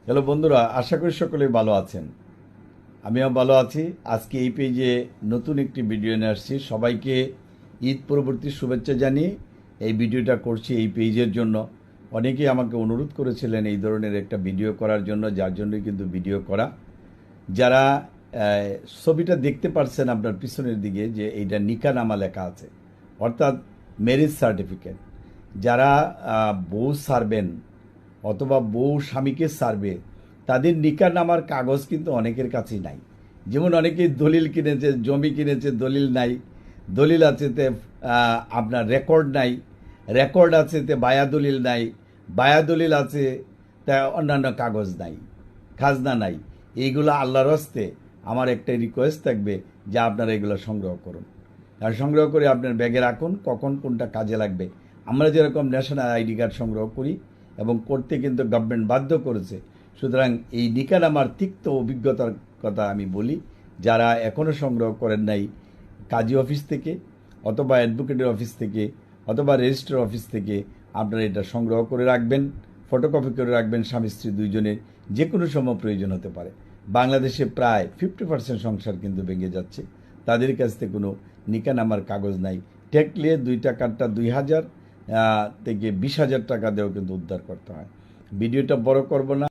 Hello বন্ধুরা, আশা করি সকলেই ভালো আছেন। আমিও ভালো আছি। আজকে এই পেজে নতুন একটি ভিডিও নিয়ে আসছি। সবাইকে ঈদ পরবর্তী শুভেচ্ছা জানিয়ে এই ভিডিওটা করছি এই পেজের জন্য। অনেকেই আমাকে অনুরোধ করেছিলেন এই ধরনের একটা ভিডিও করার জন্য, যার জন্যই কিন্তু ভিডিও করা। যারা ছবিটা দেখতে পারছেন আপনার পিছনের দিকে, যে এইটা নিকানামা লেখা আছে, অর্থাৎ ম্যারেজ সার্টিফিকেট। যারা বউ সারবেন অথবা বউ স্বামীকে সারবে, তাদের নিকানামার কাগজ কিন্তু অনেকের কাছেই নাই। যেমন অনেকেই দলিল কিনেছে, জমি কিনেছে, দলিল নাই। দলিল আছে তে আপনার রেকর্ড নাই। রেকর্ড আছে তে বায়া দলিল নাই। বায়া দলিল আছে তা অন্যান্য কাগজ নাই, খাজনা নাই। এইগুলো আল্লাহর হস্তে আমার একটা রিকোয়েস্ট থাকবে যে আপনারা এগুলো সংগ্রহ করুন, আর সংগ্রহ করে আপনার ব্যাগে রাখুন। কখন কোনটা কাজে লাগবে। আমরা যেরকম ন্যাশনাল আইডি কার্ড সংগ্রহ করি এবং করতে কিন্তু গভর্নমেন্ট বাধ্য করেছে। সুতরাং এই নিকানামার তিক্ত অভিজ্ঞতার কথা আমি বলি। যারা এখনও সংগ্রহ করেন নাই, কাজী অফিস থেকে অথবা অ্যাডভোকেটের অফিস থেকে অথবা রেজিস্ট্রার অফিস থেকে আপনারা এটা সংগ্রহ করে রাখবেন, ফটোকপি করে রাখবেন। স্বামী স্ত্রী দুইজনের যে কোনো সময় প্রয়োজন হতে পারে। বাংলাদেশে প্রায় 50% সংসার কিন্তু ভেঙে যাচ্ছে, তাদের কাছ থেকে কোনো নিকানামার কাগজ নাই। ঠেকলে 2 টাকারটা 2,000 থেকে 20,000 টাকা দিয়েও কিন্তু উদ্ধার করতে হয়। ভিডিওটা বড় করব না।